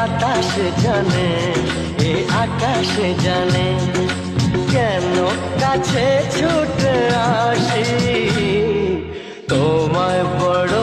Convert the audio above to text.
বাতাস জানে, এ আকাশ জানে, কেন কাছে ছুটে আসি তোমায় বড়